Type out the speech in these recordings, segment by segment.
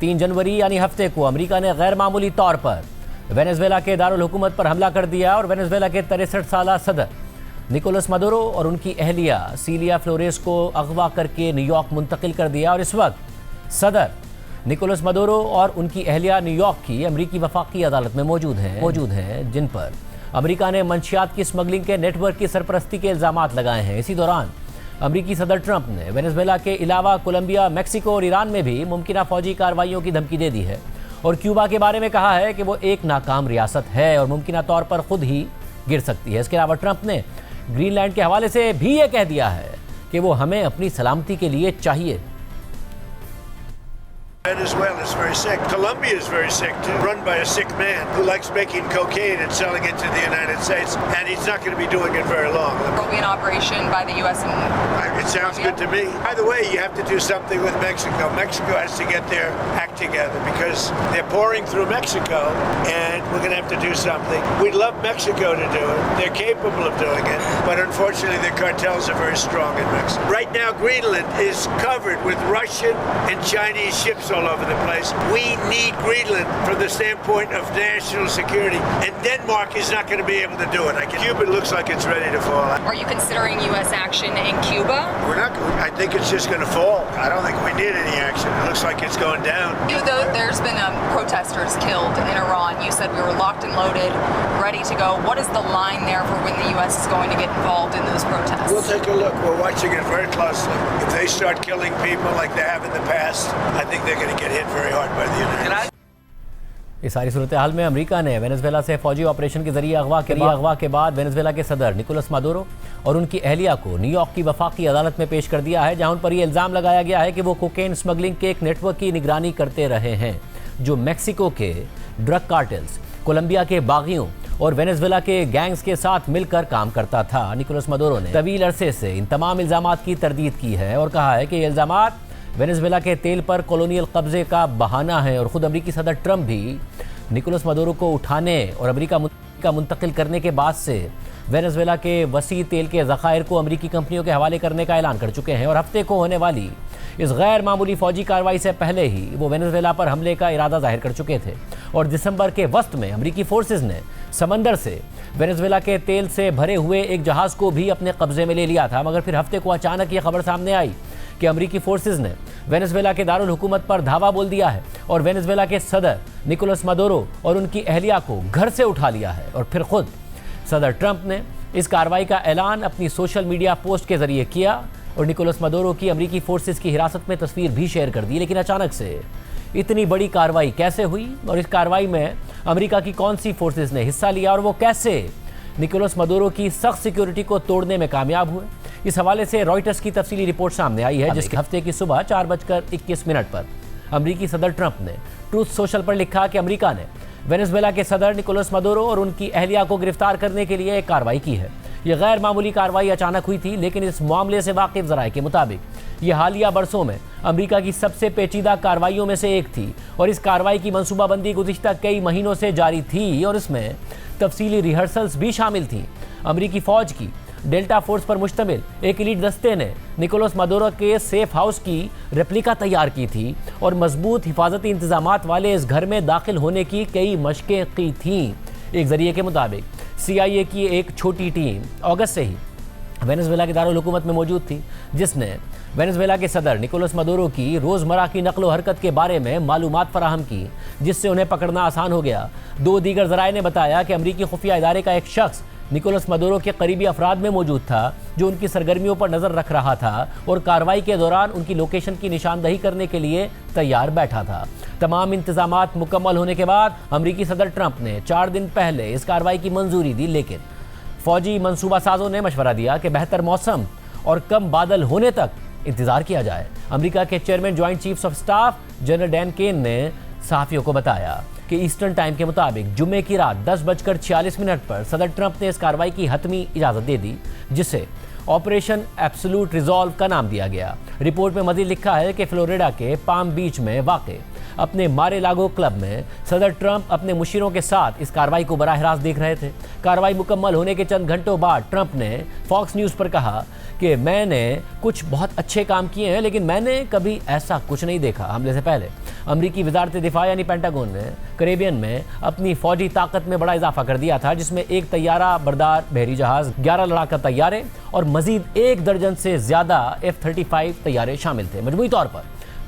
3 जनवरी यानी हफ्ते को अमेरिका ने गैर मामूली तौर पर वेनेजुएला के दारुल हुकूमत पर हमला कर दिया और वेनेजुएला के 63 साला सदर निकोलस मदुरो और उनकी अहलिया सीलिया फ्लोरेस को अगवा करके न्यूयॉर्क मुंतकिल कर दिया। और इस वक्त सदर निकोलस मदुरो और उनकी अहलिया न्यूयॉर्क की अमरीकी वफाकी अदालत में मौजूद हैं जिन पर अमरीका ने मंशियात की स्मगलिंग के नेटवर्क की सरपरस्ती के इल्ज़ामात लगाए हैं। इसी दौरान अमरीकी सदर ट्रंप ने वेनेजुएला के अलावा कोलंबिया, मैक्सिको और ईरान में भी मुमकिन फौजी कार्रवाइयों की धमकी दे दी है और क्यूबा के बारे में कहा है कि वो एक नाकाम रियासत है और मुमकिन तौर पर खुद ही गिर सकती है। इसके अलावा ट्रंप ने ग्रीनलैंड के हवाले से भी ये कह दिया है कि वो हमें अपनी सलामती के लिए चाहिए। Venezuela is very sick. Colombia is very sick too, run by a sick man who likes making cocaine and selling it to the United States, and he's not going to be doing it very long. There will be an operation by the U.S. It sounds good to me. By the way, you have to do something with Mexico. Mexico has to get their act together because they're pouring through Mexico, and we're going to have to do something. We'd love Mexico to do it. They're capable of doing it, but unfortunately the cartels are very strong in Mexico. Right now, Greenland is covered with Russian and Chinese ships all over the place. We need Greenland from the standpoint of national security, and Denmark is not going to be able to do it. Cuba looks like it's ready to fall. Are you considering U.S. action in Cuba? We're not. I think it's just going to fall. I don't think we need any action. It looks like it's going down. There's been protesters killed in Iran. You said we were locked and loaded, ready to go. What is the line there for when the U.S. is going to get involved in those protests? We'll take a look. We're watching it very closely. If they start killing people like they have in the past, I think they're going to get hit very hard by the United States. इस सारी सूरत हाल में America ने Venezuela से फौजी operation के जरिए अगवा के बाद वेनेजुएला के सदर निकोलस मदुरो और उनकी अहलिया को न्यूयॉर्क की वफाकी अदालत में पेश कर दिया है, जहां उन पर यह इल्ज़ाम लगाया गया है कि वो कोकेन स्मगलिंग के एक नेटवर्क की निगरानी करते रहे हैं जो मैक्सिको के ड्रग कार्टेल्स, कोलंबिया के बागियों और वेनेजुएला के गैंग्स के साथ मिलकर काम करता था। निकोलस मदुरो ने तवील अरसे से इन तमाम इल्ज़ामात की तरदीद की है और कहा है कि ये इल्ज़ामात वेनेजुएला के तेल पर कॉलोनियल कब्जे का बहाना है और ख़ुद अमरीकी सदर ट्रंप भी निकोलस मदुरो को उठाने और अमरीका का मुंतकिल करने के बाद से वेनेजुएला के वसी तेल के ज़खायर को अमरीकी कंपनियों के हवाले करने का ऐलान कर चुके हैं और हफ्ते को होने वाली इस गैर मामूली फौजी कार्रवाई से पहले ही वो वेनेजुएला पर हमले का इरादा जाहिर कर चुके थे और दिसंबर के वस्त में अमरीकी फोर्सेज ने समंदर से वेनेजुएला के तेल से भरे हुए एक जहाज़ को भी अपने कब्जे में ले लिया था। मगर फिर हफ्ते को अचानक ये खबर सामने आई कि अमरीकी फोर्सेज ने वेनेजुएला के दारुल हुकूमत पर धावा बोल दिया है और वेनेजुएला के सदर निकोलस मदुरो और उनकी अहलिया को घर से उठा लिया है। और फिर खुद सदर ट्रंप ने इस कार्रवाई का ऐलान अपनी सोशल मीडिया पोस्ट के जरिए किया और निकोलस मदुरो की अमरीकी फोर्सेज की हिरासत में तस्वीर भी शेयर कर दी। लेकिन अचानक से इतनी बड़ी कार्रवाई कैसे हुई और इस कार्रवाई में अमेरिका की कौन सी फोर्सेज ने हिस्सा लिया और वो कैसे निकोलस मदुरो की सख्त सिक्योरिटी को तोड़ने में कामयाब हुए, इस हवाले से रॉयटर्स की तफसीली रिपोर्ट सामने आई है, जिसके हफ्ते की सुबह 4:21 पर अमरीकी सदर ट्रंप ने ट्रूथ सोशल पर लिखा कि अमरीका ने वेनेजुएला के सदर निकोलस मदुरो और उनकी अहलिया को गिरफ्तार करने के लिए एक कार्रवाई की है। यह गैर मामूली कार्रवाई अचानक हुई थी, लेकिन इस मामले से वाकिफ ज़राए के मुताबिक यह हालिया बरसों में अमरीका की सबसे पेचीदा कार्रवाइयों में से एक थी और इस कार्रवाई की मनसूबाबंदी गुज़िश्ता कई महीनों से जारी थी और इसमें तफसीली रिहर्सल्स भी शामिल थी। अमरीकी फ़ौज की डेल्टा फोर्स पर मुश्तमिल एक एलीट दस्ते ने निकोलस मदुरो के सेफ हाउस की रेप्लिका तैयार की थी और मजबूत हिफाजती इंतजामात वाले इस घर में दाखिल होने की कई मशकें की थीं। एक जरिए के मुताबिक CIA की एक छोटी टीम अगस्त से ही वेनेजुएला के दारुल हुकूमत में मौजूद थी, जिसने वेनेजुएला के सदर निकोलस मदुरो की रोज़मर्रा की नकलो हरकत के बारे में मालूमात फराहम की, जिससे उन्हें पकड़ना आसान हो गया। 2 दीगर ज़राए ने बताया कि अमरीकी खुफिया इदारे का एक शख्स निकोलस मदुरो के करीबी अफराद में मौजूद था जो उनकी सरगर्मियों पर नज़र रख रहा था और कार्रवाई के दौरान उनकी लोकेशन की निशानदही करने के लिए तैयार बैठा था। तमाम इंतजामात मुकम्मल होने के बाद अमरीकी सदर ट्रंप ने 4 दिन पहले इस कार्रवाई की मंजूरी दी, लेकिन फौजी मनसूबा साजों ने मशवरा दिया कि बेहतर मौसम और कम बादल होने तक इंतजार किया जाए। अमरीका के chairman joint chiefs of staff general Dan Caine ने सहाफ़ियों को बताया कि ईस्टर्न टाइम के मुताबिक जुम्मे की रात 10:46 पर सदर ट्रंप ने इस कार्रवाई की हतमी इजाज़त दे दी, जिसे ऑपरेशन एब्सोल्यूट रिजॉल्व का नाम दिया गया। रिपोर्ट में मज़ीद लिखा है कि फ्लोरिडा के पाम बीच में वाक़े अपने मारे लागो क्लब में सदर ट्रंप अपने मुशीरों के साथ इस कार्रवाई को बराह रास्त देख रहे थे। कार्रवाई मुकम्मल होने के चंद घंटों बाद ट्रंप ने फॉक्स न्यूज़ पर कहा कि मैंने कुछ बहुत अच्छे काम किए हैं, लेकिन मैंने कभी ऐसा कुछ नहीं देखा। हमले से पहले अमरीकी वजारत दिफा यानी पेंटागन ने कैरेबियन में अपनी फौजी ताकत में बड़ा इजाफा कर दिया था, जिसमें एक तैयारा बरदार बहरी जहाज, 11 लड़ाका तैयारे और मजीद 1 दर्जन से ज़्यादा F-35 तैयारे शामिल थे। मजमूई तौर पर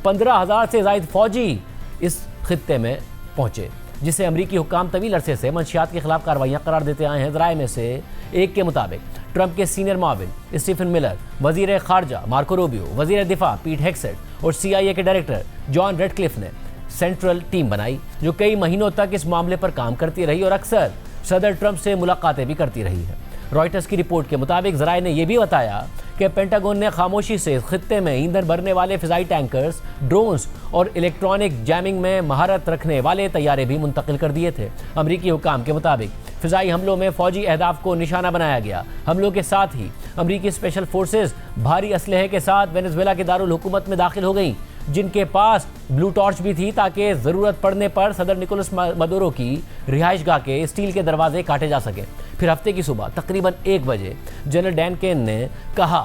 15,000 से ज़ायद फौजी इस खित्ते में पहुंचे, जिसे अमरीकी हुक्काम तवील अरसे से मंशियात के खिलाफ कार्रवाइयाँ करार देते आए हैं। ज़राए में से एक के मुताबिक ट्रंप के सीनियर माविन स्टीफन मिलर, वजीर खारजा मार्को रूबियो, वजीर दिफा पीट हेग्सेट और CIA के डायरेक्टर जॉन रेडक्लिफ ने सेंट्रल टीम बनाई, जो कई महीनों तक इस मामले पर काम करती रही और अक्सर सदर ट्रंप से मुलाकातें भी करती रही है। रॉयटर्स की रिपोर्ट के मुताबिक ज़राए ने यह भी बताया कि पेंटागन ने खामोशी से इस खित्ते में ईंधन भरने वाले फिजाई टैंकर्स, ड्रोन्स और इलेक्ट्रॉनिक जैमिंग में महारत रखने वाले तैयारे भी मुंतकिल कर दिए थे। अमरीकी हुक्काम के मुताबिक फिजाई हमलों में फौजी अहदाफ को निशाना बनाया गया। हमलों के साथ ही अमरीकी स्पेशल फोर्सेज भारी असलहे के साथ वेनेजुएला के दारुल हुकूमत में दाखिल हो गई, जिनके पास ब्लू टॉर्च भी थी ताकि ज़रूरत पड़ने पर सदर निकोलस मदुरो की रिहाइशगाह के स्टील के दरवाजे काटे जा सके। फिर हफ्ते की सुबह तकरीबन 1 बजे जनरल डैन केन ने कहा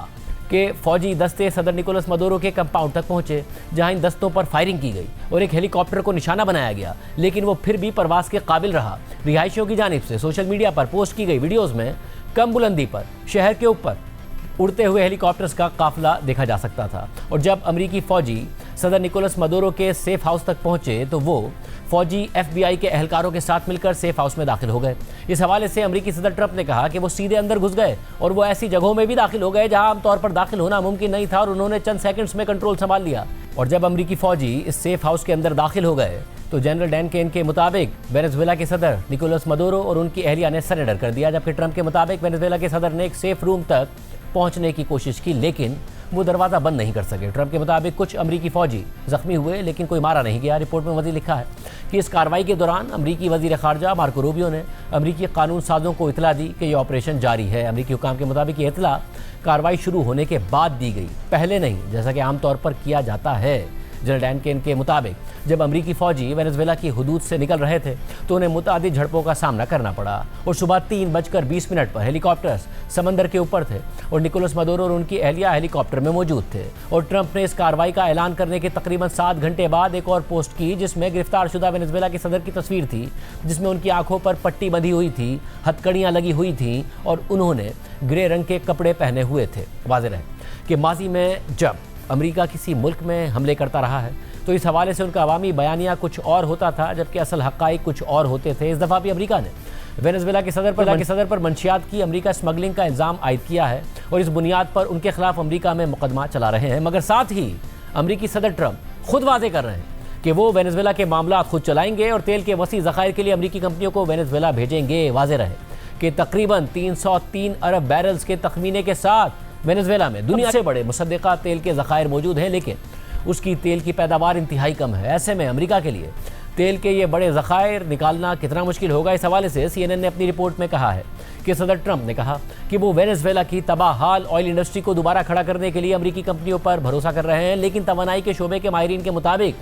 कि फौजी दस्ते सदर निकोलस मदुरो के कंपाउंड तक पहुंचे, जहां इन दस्तों पर फायरिंग की गई और एक हेलीकॉप्टर को निशाना बनाया गया, लेकिन वो फिर भी परवास के काबिल रहा। रिहायशियों की जानिब से सोशल मीडिया पर पोस्ट की गई वीडियोज़ में कम बुलंदी पर शहर के ऊपर उड़ते हुए हेलीकॉप्टर्स का काफिला देखा जा सकता था। और जब अमरीकी फौजी सदर निकोलस मदुरो के सेफ हाउस तक पहुंचे तो वो फौजी FBI के एहलकारों के साथ मिलकर सेफ हाउस में दाखिल हो गए। इस हवाले से अमरीकी सदर ट्रंप ने कहा कि वो सीधे अंदर घुस गए और वो ऐसी जगहों में भी दाखिल हो गए जहां आमतौर पर दाखिल होना मुमकिन नहीं था, और उन्होंने चंद सेकंड्स में कंट्रोल संभाल लिया। और जब अमरीकी फौजी इस सेफ हाउस के अंदर दाखिल हो गए तो जनरल डैन केन के मुताबिक वेनेजुएला के सदर निकोलस मदुरो और उनकी अहलिया ने सरेंडर कर दिया, जबकि ट्रंप के मुताबिक वेनेजुएला के सदर ने एक सेफ रूम तक पहुंचने की कोशिश की, लेकिन वो दरवाज़ा बंद नहीं कर सके। ट्रंप के मुताबिक कुछ अमरीकी फौजी जख्मी हुए, लेकिन कोई मारा नहीं गया। रिपोर्ट में मज़ीद लिखा है कि इस कार्रवाई के दौरान अमरीकी वजीर खारजा मार्को रूबियो ने अमरीकी कानून साजों को इतला दी कि यह ऑपरेशन जारी है। अमरीकी हुकाम के मुताबिक ये इतला कार्रवाई शुरू होने के बाद दी गई, पहले नहीं, जैसा कि आमतौर पर किया जाता है। जनरल डैन केन के मुताबिक जब अमरीकी फौजी वेनेजुएला की हुदूद से निकल रहे थे तो उन्हें मुतादिद झड़पों का सामना करना पड़ा और सुबह 3:20 पर हेलीकॉप्टर्स समंदर के ऊपर थे और निकोलस मदुरो और उनकी अहलिया हेलीकॉप्टर में मौजूद थे। और ट्रंप ने इस कार्रवाई का ऐलान करने के तकरीबन 7 घंटे बाद एक और पोस्ट की, जिसमें गिरफ्तार शुदा वेनेजुएला के सदर की तस्वीर थी, जिसमें उनकी आंखों पर पट्टी बंधी हुई थी, हथकड़ियाँ लगी हुई थीं और उन्होंने ग्रे रंग के कपड़े पहने हुए थे। वाज़ेह है कि माजी में जब अमेरिका किसी मुल्क में हमले करता रहा है तो इस हवाले से उनका अवामी बयानिया कुछ और होता था, जबकि असल हक़ाइक़ कुछ और होते थे। इस दफ़ा भी अमेरिका ने वेनेजुएला के सदर पर मंशियात की अमेरिका स्मगलिंग का इल्ज़ाम आयद किया है और इस बुनियाद पर उनके खिलाफ अमेरिका में मुकदमा चला रहे हैं। मगर साथ ही अमेरिकी सदर ट्रंप खुद वाज़ेह कर रहे हैं कि वो वेनेजुएला के मामला खुद चलाएंगे और तेल के वसी ज़खायर के लिए अमेरिकी कंपनियों को वेनेजुएला भेजेंगे। वाज़ेह रहे कि तकरीबन 303 अरब बैरल्स के तखमीने के साथ वेनेजुएला में दुनिया से बड़े मुसद्दिक़ा तेल के ज़खायर मौजूद हैं, लेकिन उसकी तेल की पैदावार इंतहाई कम है। ऐसे में अमेरिका के लिए तेल के ये बड़े ज़खायर निकालना कितना मुश्किल होगा। इस हवाले से CNN ने अपनी रिपोर्ट में कहा है कि सदर ट्रंप ने कहा कि वो वेनेजुएला की तबाहाल ऑयल इंडस्ट्री को दोबारा खड़ा करने के लिए अमेरिकी कंपनियों पर भरोसा कर रहे हैं, लेकिन तवानाई के शोबे के माहिरीन के मुताबिक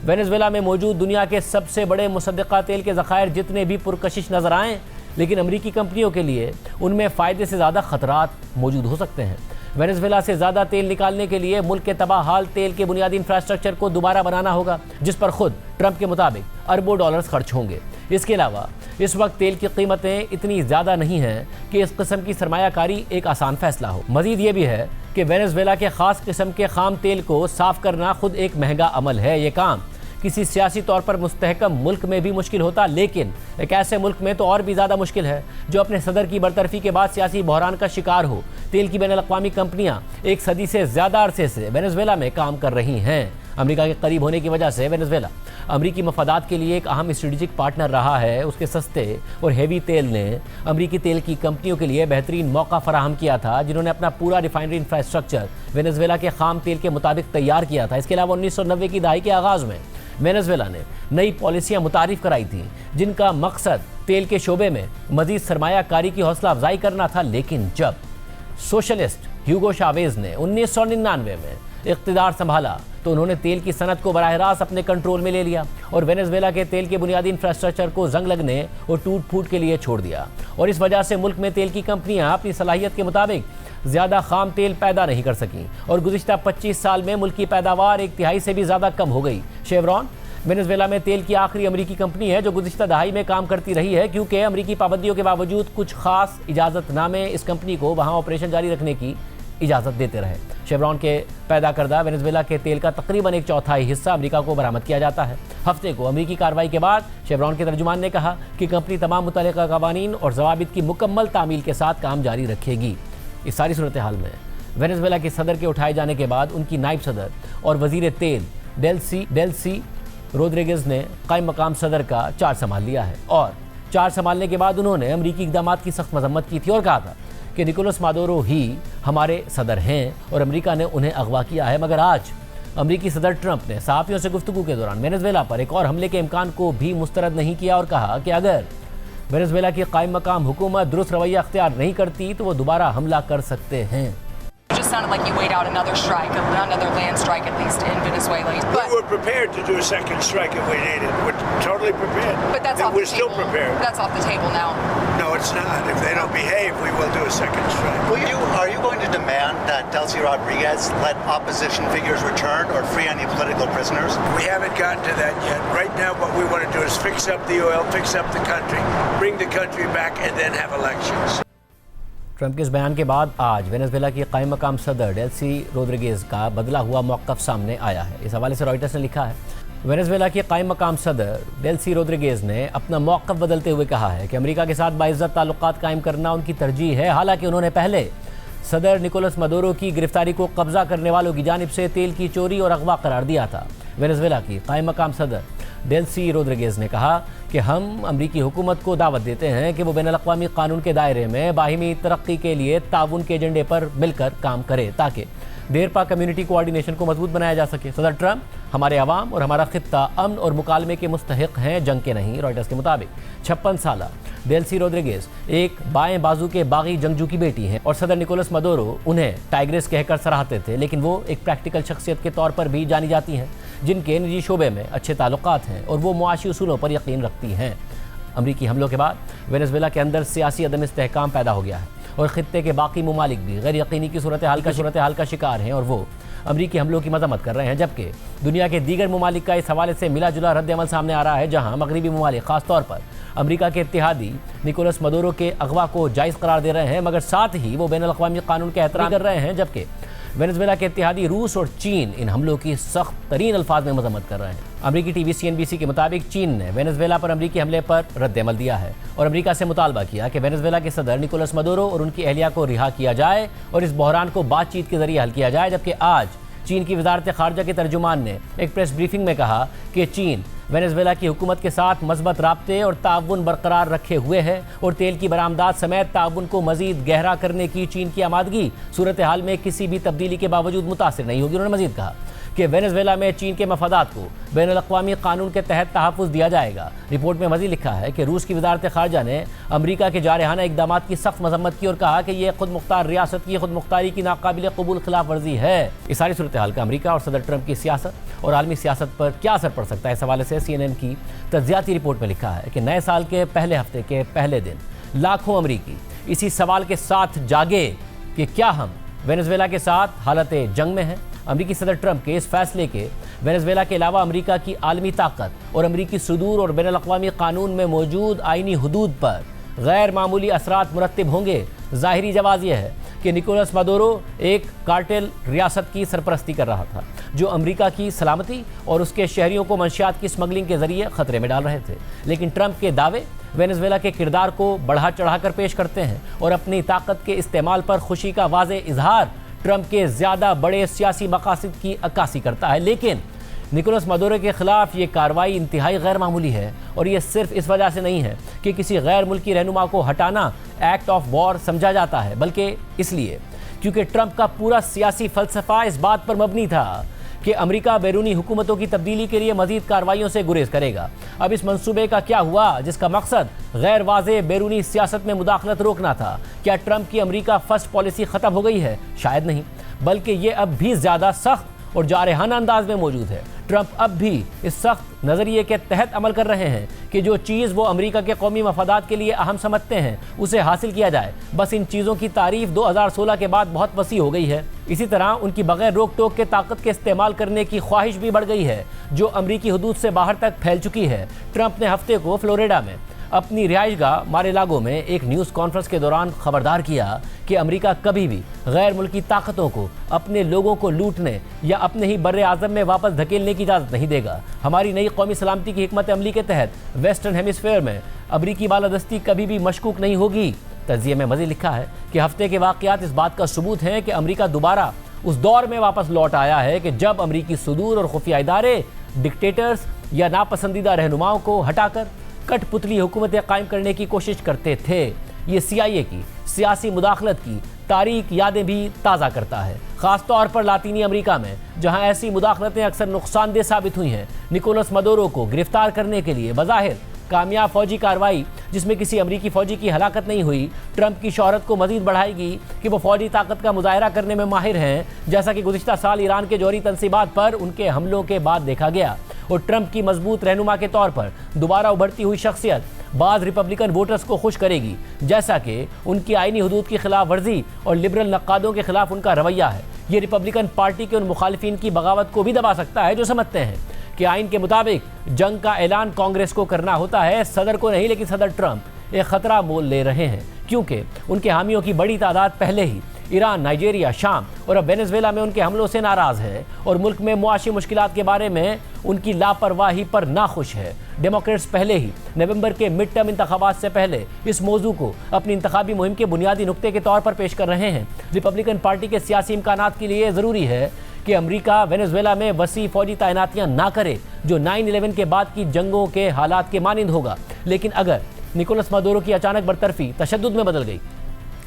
वेनेजुएला में मौजूद दुनिया के सबसे बड़े मुसद्दिक़ा तेल के ज़खायर जितने भी पुरकशिश नजर आएँ, लेकिन अमेरिकी कंपनियों के लिए उनमें फ़ायदे से ज़्यादा ख़तरात मौजूद हो सकते हैं। वेनेजुएला से ज़्यादा तेल निकालने के लिए मुल्क के तबाहाल तेल के बुनियादी इंफ्रास्ट्रक्चर को दोबारा बनाना होगा, जिस पर खुद ट्रंप के मुताबिक अरबों डॉलर्स खर्च होंगे। इसके अलावा इस वक्त तेल की कीमतें इतनी ज़्यादा नहीं हैं कि इस किस्म की सरमायाकारी एक आसान फैसला हो। मज़ीद ये भी है कि वेनेजुएला के ख़ास किस्म के खाम तेल को साफ़ करना खुद एक महंगा अमल है। ये काम किसी सियासी तौर पर मुस्तहकम मुल्क में भी मुश्किल होता, लेकिन एक ऐसे मुल्क में तो और भी ज़्यादा मुश्किल है जो अपने सदर की बरतरफी के बाद सियासी बहरान का शिकार हो। तेल की बैनुल-अक़वामी कंपनियाँ 1 सदी से ज़्यादा अरसे से वेनेजुएला में काम कर रही हैं। अमेरिका के करीब होने की वजह से वेनेजुएला अमरीकी मफादात के लिए एक अहम स्ट्रेटेजिक पार्टनर रहा है। उसके सस्ते और हेवी तेल ने अमरीकी तेल की कंपनियों के लिए बेहतरीन मौका फराहम किया था, जिन्होंने अपना पूरा रिफाइनरी इंफ्रास्ट्रक्चर वेनेजुएला के खाम तेल के मुताबिक तैयार किया था। इसके अलावा 1990 की दहाई के आगाज़ में वेनेजुएला ने नई पॉलिसियाँ मुतारिफ कराई थी, जिनका मकसद तेल के शोबे में मज़ीद सरमायाकारी की हौसला अफजाई करना था। लेकिन जब सोशलिस्ट ह्यूगो चावेज़ ने 1999 में इक़्तिदार संभाला तो उन्होंने तेल की सनत को बराह रास्त अपने कंट्रोल में ले लिया और वेनेजुएला के तेल के बुनियादी इंफ्रास्ट्रक्चर को जंग लगने और टूट फूट के लिए छोड़ दिया। और इस वजह से मुल्क में तेल की कंपनियां अपनी सलाहियत के मुताबिक ज़्यादा खाम तेल पैदा नहीं कर सकी और गुज़िश्ता 25 साल में मुल्क की पैदावार 1/3 से भी ज़्यादा कम हो गई। शेवरॉन वेनेजुएला में तेल की आखिरी अमरीकी कंपनी है जो गुज़िश्ता दहाई में काम करती रही है, क्योंकि अमरीकी पाबंदियों के बावजूद कुछ खास इजाज़तनामे इस कंपनी को वहाँ ऑपरेशन जारी रखने की इजाज़त देते रहे। शेवरॉन के पैदा करदा वेनेजुएला के तेल का तकरीबन 1/4 हिस्सा अमेरिका को बरामद किया जाता है। हफ्ते को अमेरिकी कार्रवाई के बाद शेवरॉन के तर्जुमान ने कहा कि कंपनी तमाम मुतल्लिका कवानीन और ज़वाबित की मुकम्मल तामील के साथ काम जारी रखेगी। इस सारी सूरत हाल में वेनेजुएला के सदर के उठाए जाने के बाद उनकी नायब सदर और वज़ीर तेल डेल्सी रोड्रिगेज ने कायम मकाम सदर का चार्ज संभाल लिया है और चार्ज संभालने के बाद उन्होंने अमरीकी इक़दामात की सख्त मजम्मत की थी और कहा था कि निकोलस मादुरो ही हमारे सदर हैं और अमेरिका ने उन्हें अगवा किया है। मगर आज अमरीकी सदर ट्रंप ने सहाफ़ियों से गुफ्तगू के दौरान वेनेजुएला पर एक और हमले के इम्कान को भी मुस्तरद नहीं किया और कहा कि अगर वेनेजुएला की कायम मकाम हुकूमत दुरुस्त रवैया अख्तियार नहीं करती तो वो दोबारा हमला कर सकते हैं। Just sounded like you weighed out another strike, another land strike at least in Venezuela. We were prepared to do a second strike if we needed. We're totally prepared. But that's off We're the still table. prepared. That's off the table now. No, it's not. If they don't behave, we will do a second strike. Are you going to demand that Delcy Rodriguez let opposition figures return or free any political prisoners? We haven't gotten to that yet. Right now, what we want to do is fix up the oil, fix up the country, bring the country back, and then have elections. Trump के इस बयान के बाद आज Venezuela की कायम मकाम सदर डेल्सी रोड्रिगेज का बदला हुआ मौक़िफ़ सामने आया है। इस हवाले से रॉयटर्स ने लिखा है, वेनेजुएला की कायम मकाम सदर डेल्सी रोड्रिगेज ने अपना मौक़िफ़ बदलते हुए कहा है कि अमेरिका के साथ बाइज़्ज़त ताल्लुक़ात कायम करना उनकी तरजीह है। हालांकि उन्होंने पहले सदर निकोलस मादुरो की गिरफ्तारी को कब्ज़ा करने वालों की जानिब से तेल की चोरी और अगवा करार दिया था। वेनेजुएला की कायम मकाम सदर डेल्सी रोड्रिगेज ने कहा कि हम अमरीकी हुकूमत को दावत देते हैं कि वो बैनुल-अक़वामी कानून के दायरे में बाहिमी तरक्की के लिए ताउन के एजेंडे पर मिलकर काम करे ताकि देरपा कम्युनिटी कोऑर्डिनेशन को मजबूत बनाया जा सके। सदर ट्रंप हमारे अवाम और हमारा खित्ता अमन और मुकालमे के मुस्तहिक हैं, जंग के नहीं। रॉयटर्स के मुताबिक 56 साला डेल्सी रोड्रिगेज एक बाएं बाजू के बागी जंगजू की बेटी हैं और सदर निकोलस मादुरो उन्हें टाइग्रेस कहकर सराहते थे, लेकिन वो एक प्रैक्टिकल शख्सियत के तौर पर भी जानी जाती हैं जिनके निजी शोबे में अच्छे ताल्लुकात हैं और वो मुआशी उसूलों पर यकीन रखती हैं। अमरीकी हमलों के बाद वेनेजुएला के अंदर सियासी अदम इस्तेहकाम पैदा हो गया है और ख़ित्ते के बाकी ममालिक भी गैर यकीनी की सूरत हाल का शिकार हैं और वो अमरीकी हमलों की मजम्मत कर रहे हैं, जबकि दुनिया के दीगर ममालिक का इस हवाले से मिला जुला रद्द अमल सामने आ रहा है, जहाँ मगरबी ममालिक ख़ासतौर पर अमरीका के इत्तेहादी निकोलस मादुरो के अगवा को जायज़ करार दे रहे हैं, मगर साथ ही वो बैनुल-अक़वामी कानून के एहतराम कर रहे हैं, जबकि वेनेजुएला के इत्तेहादी रूस और चीन इन हमलों की सख्त तरीन अल्फाज में मजम्मत कर रहे हैं। अमरीकी टीवी CNBC के मुताबिक चीन ने वेनेजुएला पर अमरीकी हमले पर रद्द अमल दिया है और अमरीका से मुतालबा किया कि वेनेजुएला के सदर निकोलस मादुरो और उनकी अहलिया को रिहा किया जाए और इस बहरान को बातचीत के जरिए हल किया जाए। जबकि आज चीन की वजारत खारजा के तर्जुमान ने एक प्रेस ब्रीफिंग में कहा कि चीन वेनेजुएला की हुकूमत के साथ मज़बूत राब्ते और ताउन बरकरार रखे हुए है और तेल की बरामदात समेत ताउन को मज़ीद गहरा करने की चीन की आमादगी सूरत हाल में किसी भी तब्दीली के बावजूद मुतासिर नहीं होगी। उन्होंने मज़ीद कहा कि वेनेजुएला में चीन के मफादात को बैनुल-अक़वामी कानून के तहत तहफ़्फ़ुज़ दिया जाएगा। रिपोर्ट में मज़ीद लिखा है कि रूस की वजारत खारजा ने अमरीका के जारहाना इक़दामात की सख्त मजम्मत की और कहा कि यह खुद मुख्तार रियासत की खुद मुख्तारी की नाकाबिल कबूल खिलाफ वर्जी है। इस सारी सूरत हाल का अमरीका और सदर ट्रंप की सियासत और आलमी सियासत पर क्या असर पड़ सकता है, इस हवाले से CNN की तज्ज़ियाती रिपोर्ट में लिखा है कि नए साल के पहले हफ्ते के पहले दिन लाखों अमरीकी इसी सवाल के साथ जागे कि क्या हम वेनेजुएला के साथ हालत जंग में हैं। अमरीकी सदर ट्रंप के इस फैसले के वेनेजुएला के अलावा अमरीका की आलमी ताकत और अमरीकी सुदूर और बैनुल-अक़वामी कानून में मौजूद आइनी हुदूद पर गैर मामूली असरात मुरत्तिब होंगे। ज़ाहिरी जवाज़ यह है कि निकोलस मादुरो एक कार्टेल रियासत की सरपरस्ती कर रहा था जो अमरीका की सलामती और उसके शहरियों को मंशियात की स्मगलिंग के जरिए ख़तरे में डाल रहे थे। लेकिन ट्रंप के दावे वेनेजुएला के किरदार को बढ़ा चढ़ाकर पेश करते हैं और अपनी ताकत के इस्तेमाल पर खुशी का वाज़े इजहार ट्रंप के ज़्यादा बड़े सियासी मकासद की अक्कासी करता है। लेकिन निकोलस मादुरो के खिलाफ ये कार्रवाई इंतहाई गैर मामूली है और ये सिर्फ इस वजह से नहीं है कि किसी गैर मुल्की रहनुमा को हटाना एक्ट ऑफ वॉर समझा जाता है, बल्कि इसलिए क्योंकि ट्रंप का पूरा सियासी फ़लसफ़ा इस बात पर मबनी था कि अमेरिका बैरूनी हुकूमतों की तब्दीली के लिए मज़ीद कार्रवाइयों से गुरेज करेगा। अब इस मंसूबे का क्या हुआ जिसका मकसद गैर वाज़े बैरूनी सियासत में मुदाखलत रोकना था? क्या ट्रंप की अमेरिका फर्स्ट पॉलिसी ख़त्म हो गई है? शायद नहीं, बल्कि ये अब भी ज़्यादा सख्त और जारहाना अंदाज में मौजूद है। ट्रंप अब भी इस सख्त नज़रिए के तहत अमल कर रहे हैं कि जो चीज़ वो अमेरिका के कौमी मफादात के लिए अहम समझते हैं उसे हासिल किया जाए। बस इन चीज़ों की तारीफ 2016 के बाद बहुत वसी हो गई है। इसी तरह उनकी बगैर रोक टोक के ताकत के इस्तेमाल करने की ख्वाहिश भी बढ़ गई है, जो अमरीकी हदूद से बाहर तक फैल चुकी है। ट्रंप ने हफ्ते को फ्लोरिडा में अपनी रिहाइशगाह मार-ए-लागो में एक न्यूज़ कॉन्फ्रेंस के दौरान खबरदार किया कि अमेरिका कभी भी गैर मुल्की ताकतों को अपने लोगों को लूटने या अपने ही बर्रे आज़म में वापस धकेलने की इजाज़त नहीं देगा। हमारी नई कौमी सलामती की हिकमत अमली के तहत वेस्टर्न हेमिस्फेयर में अमरीकी बालादस्ती कभी भी मशकूक नहीं होगी। तज़िये में मज़ीद लिखा है कि हफ्ते के वाक़यात इस बात का सबूत हैं कि अमरीका दोबारा उस दौर में वापस लौट आया है कि जब अमरीकी सुदूर और खुफिया इदारे डिक्टेटर्स या नापसंदीदा रहनुमाओं को हटाकर कठपुतली हुकूमतें कायम करने की कोशिश करते थे। ये CIA की सियासी मुदाखलत की तारीख यादें भी ताज़ा करता है, ख़ास तौर पर लातीनी अमेरिका में, जहां ऐसी मुदाखलतें अक्सर नुकसानदेह साबित हुई हैं। निकोलस मदुरो को गिरफ्तार करने के लिए बज़ाहिर कामयाब फौजी कार्रवाई, जिसमें किसी अमरीकी फौजी की हलाकत नहीं हुई, ट्रंप की शोहरत को मजीद बढ़ाएगी कि वो फौजी ताकत का मुजाहरा करने में माहिर हैं, जैसा कि गुज़िश्ता साल ईरान के जौहरी तंसीबात पर उनके हमलों के बाद देखा गया। और ट्रंप की मजबूत रहनुमा के तौर पर दोबारा उभरती हुई शख्सियत बाद रिपब्लिकन वोटर्स को खुश करेगी, जैसा कि उनकी आईनी हदूद की खिलाफ वर्जी और लिबरल नक्कादों के खिलाफ उनका रवैया है। ये रिपब्लिकन पार्टी के उन मुखालिफिन की बगावत को भी दबा सकता है जो समझते हैं कि आइन के मुताबिक जंग का ऐलान कांग्रेस को करना होता है, सदर को नहीं। लेकिन सदर ट्रंप एक खतरा मोल ले रहे हैं, क्योंकि उनके हामियों की बड़ी तादाद पहले ही ईरान, नाइजीरिया, शाम और अब वेनेजुएला में उनके हमलों से नाराज़ है और मुल्क में मुआशी मुश्किलात के बारे में उनकी लापरवाही पर नाखुश है। डेमोक्रेट्स पहले ही नवंबर के मिड टर्म इंतखाबात से पहले इस मौजू को अपनी इंतखाबी मुहिम के बुनियादी नुक्ते के तौर पर पेश कर रहे हैं। रिपब्लिकन पार्टी के सियासी इम्कानात के लिए ज़रूरी है कि अमेरिका वेनेजुएला में वसी फौजी तैनातियाँ ना करे, जो 9/11 के बाद की जंगों के हालात के मानिंद होगा। लेकिन अगर निकोलस मदुरो की अचानक बरतरफी तशद्दुद में बदल गई,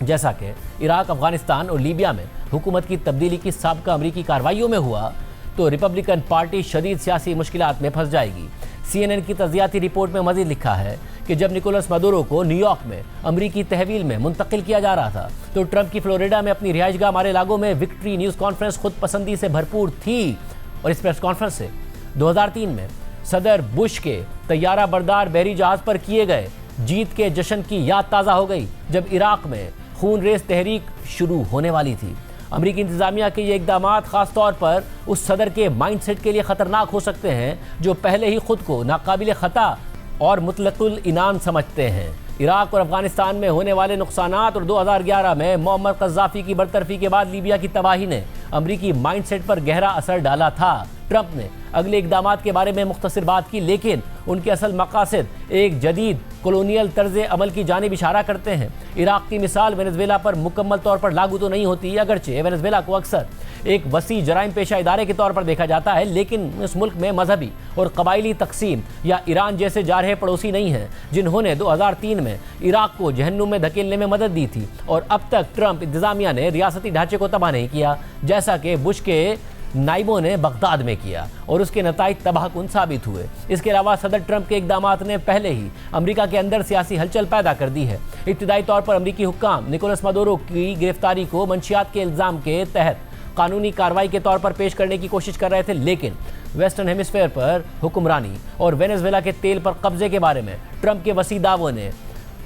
जैसा कि इराक, अफगानिस्तान और लीबिया में हुकूमत की तब्दीली की साबिक़ा अमरीकी कार्रवाइयों में हुआ, तो रिपब्लिकन पार्टी शदीद सियासी मुश्किलात में फंस जाएगी। CNN की तज़ियाती रिपोर्ट में मज़ीद लिखा है कि जब निकोलस मदुरो को न्यूयॉर्क में अमरीकी तहवील में मुंतकिल किया जा रहा था, तो ट्रंप की फ्लोरिडा में अपनी रिहाइशगाह मार-ए-लागो में विक्ट्री न्यूज़ कॉन्फ्रेंस खुद पसंदी से भरपूर थी। और इस प्रेस कॉन्फ्रेंस से 2003 में सदर बुश के तैयारा बरदार बहरी जहाज़ पर किए गए जीत के जश्न की याद ताज़ा हो गई, जब इराक में खून रेज तहरीक शुरू होने वाली थी। अमरीकी इंतजामिया के ये इकदामात ख़ास तौर पर उस सदर के माइंडसेट के लिए ख़तरनाक हो सकते हैं जो पहले ही खुद को नाकाबिल ख़ता और मुतलकुल इनाम समझते हैं। इराक और अफगानिस्तान में होने वाले नुकसानात और 2011 में मोअम्मर क़ज़्ज़ाफ़ी की बरतरफी के बाद लीबिया की तबाही ने अमरीकी माइंडसेट पर गहरा असर डाला था। ट्रंप ने अगले इक़दामात के बारे में मुख्तसर बात की, लेकिन उनके असल मकासद एक जदीद कॉलोनियल तर्ज़ अमल की जानिब इशारा करते हैं। इराक की मिसाल वेनेजुएला पर मुकम्मल तौर पर लागू तो नहीं होती, अगरचे वेनेजुएला को अक्सर एक वसी जराइम पेशा इदारे के तौर पर देखा जाता है, लेकिन इस मुल्क में मजहबी और कबायली तकसीम या ईरान जैसे जारहे पड़ोसी नहीं हैं जिन्होंने 2003 में इराक को जहन्नुम में धकेलने में मदद दी थी। और अब तक ट्रंप इंतजामिया ने रियासती ढांचे को तबाह नहीं किया, जैसा कि बुश के नाइबों ने बगदाद में किया, और उसके नताइज तबाहकुन साबित हुए। इसके अलावा सदर ट्रंप के इक़दामात ने पहले ही अमेरिका के अंदर सियासी हलचल पैदा कर दी है। इब्तिदाई तौर पर अमरीकी हुक्काम निकोलस मदुरो की गिरफ्तारी को मंशियात के इल्ज़ाम के तहत कानूनी कार्रवाई के तौर पर पेश करने की कोशिश कर रहे थे, लेकिन वेस्टर्न हेमिस्फेयर पर हुक्मरानी और वेनेजुएला के तेल पर कब्जे के बारे में ट्रंप के वसी दावों ने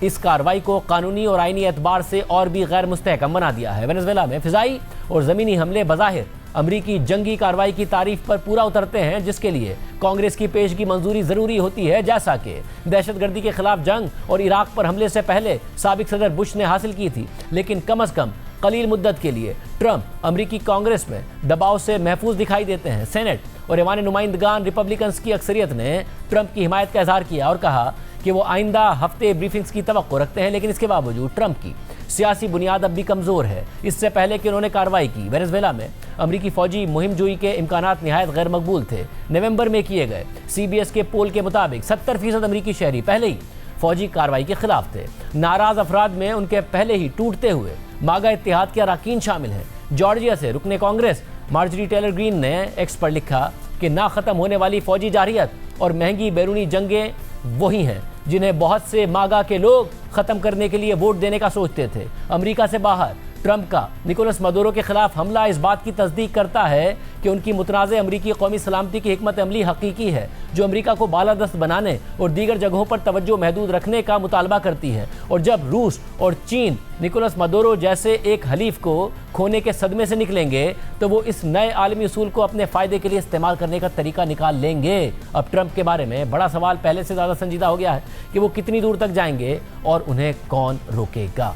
इस कार्रवाई को कानूनी और आईनी एतबार से और भी गैर मुस्तहकम बना दिया है। वेनेजुएला में फ़िज़ाई और ज़मीनी हमले बज़ाहिर अमरीकी जंगी कार्रवाई की तारीफ पर पूरा उतरते हैं, जिसके लिए कांग्रेस की पेशगी मंजूरी ज़रूरी होती है, जैसा कि दहशतगर्दी के खिलाफ जंग और इराक पर हमले से पहले साबिक सदर बुश ने हासिल की थी। लेकिन कम अज़ कम कलील मुद्दत के लिए ट्रंप अमरीकी कांग्रेस में दबाव से महफूज दिखाई देते हैं। सेनेट और ऐवान नुमाइंदगान रिपब्लिकन्स की अक्सरियत ने ट्रंप की हिमायत का इजहार किया और कहा कि वो आइंदा हफ्ते ब्रीफिंग्स की तवक्को रखते हैं, लेकिन इसके बावजूद ट्रंप की सियासी बुनियाद अब भी कमज़ोर है। इससे पहले कि उन्होंने कार्रवाई की, वेनेजुएला में अमरीकी फ़ौजी मुहिम जोई के इम्कानात नहायत गैर मकबूल थे। नवंबर में किए गए CBS के पोल के मुताबिक 70% अमरीकी शहरी पहले ही फ़ौजी कार्रवाई के खिलाफ थे। नाराज़ अफराद में उनके पहले ही टूटते हुए मागा इत्तेहाद के अरकान शामिल हैं। जॉर्जिया से रुकने कांग्रेस मार्जरी टेलर ग्रीन ने एक्स पर लिखा कि ना ख़त्म होने वाली फ़ौजी जारियत और महंगी बैरूनी जंगें वही हैं जिन्हें बहुत से मागा के लोग ख़त्म करने के लिए वोट देने का सोचते थे। अमेरिका से बाहर ट्रंप का निकोलस मदुरो के खिलाफ हमला इस बात की तस्दीक करता है कि उनकी मुतनाज़ अमरीकी कौमी सलामती की हिकमत अमली हकीकी है, जो अमरीका को बालादस्त बनाने और दीगर जगहों पर तवज्जो महदूद रखने का मुतालबा करती है। और जब रूस और चीन निकोलस मदुरो जैसे एक हलीफ को खोने के सदमे से निकलेंगे तो वो इस नए आलमी उसूल को अपने फ़ायदे के लिए इस्तेमाल करने का तरीका निकाल लेंगे। अब ट्रंप के बारे में बड़ा सवाल पहले से ज़्यादा संजीदा हो गया है कि वो कितनी दूर तक जाएंगे और उन्हें कौन रोकेगा।